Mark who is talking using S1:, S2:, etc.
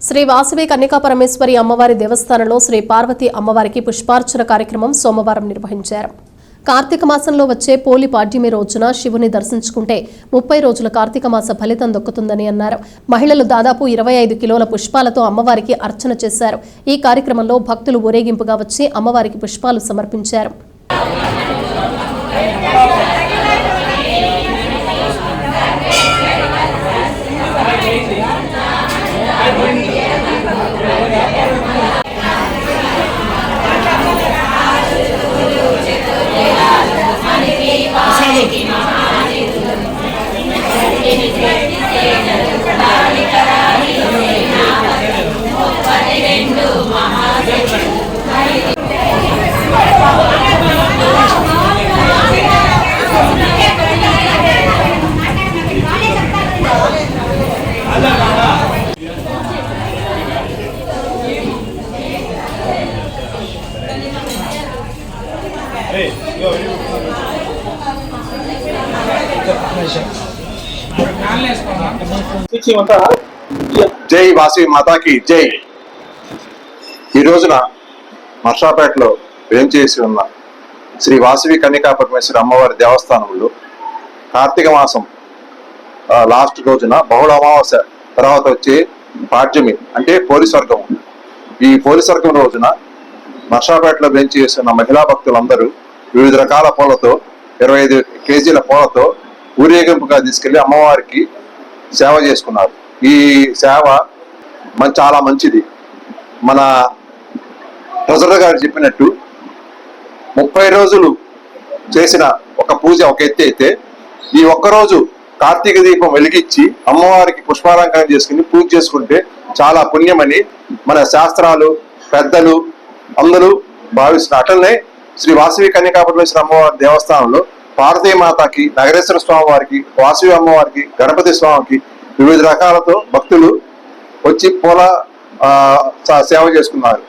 S1: శ్రీ వాసవి కన్యకాపరమేశ్వరి అమ్మవారి దేవస్థానంలో శ్రీ పార్వతి అమ్మవారికి పుష్పార్చన కార్యక్రమం సోమవారం నిర్వహించారు. కార్తీక మాసంలో వచ్చే పోలి పాడ్యమి రోజున శివుని దర్శించుకుంటే 30 రోజుల కార్తీక మాస ఫలితం దక్కుతుందని అన్నారు. మహిళలు దాదాపు 25 కిలోల పుష్పాలతో అమ్మవారికి అర్చన చేశారు. ఈ కార్యక్రమంలో భక్తులు ఊరేగింపుగా వచ్చి అమ్మవారికి పుష్పాలు సమర్పించారు.
S2: జై వాసవి మాతాకి జై. ఈ రోజున నర్సాపేటలో వేంచేసి ఉన్న శ్రీ వాసవి కన్యకా పరమేశ్వరి అమ్మవారి దేవస్థానంలో కార్తీక మాసం లాస్ట్ రోజున బహుళ అమావాస్య తర్వాత వచ్చే పాడ్యమి అంటే పోలీస్వర్గం. ఈ పోలీస్వర్గం రోజున నర్సాపేటలో వేంచేసి ఉన్న మహిళా భక్తులందరూ వివిధ రకాల పూలతో 25 కేజీల పూలతో ఊరేగింపుగా తీసుకెళ్లి అమ్మవారికి సేవ చేసుకున్నారు. ఈ సేవ చాలా మంచిది. మన ట్రెజరర్ గారు చెప్పినట్టు 30 రోజులు చేసిన ఒక పూజ ఒక ఎత్తి అయితే, ఈ ఒక్కరోజు కార్తీక దీపం వెలిగించి అమ్మవారికి పుష్పాలంకరణ చేసుకుని పూజ చేసుకుంటే చాలా పుణ్యమని మన శాస్త్రాలు పెద్దలు అందరూ భావిస్తున్నారు. అట్లనే శ్రీ వాసవి కన్యకా పరమేశ్వరి అమ్మవారి దేవస్థానంలో పార్వతీమాతకి, నగరేశ్వర స్వామి వారికి, వాసవి అమ్మవారికి, గణపతి స్వామికి వివిధ రకాలతో భక్తులు వచ్చి పూల సేవ చేసుకున్నారు.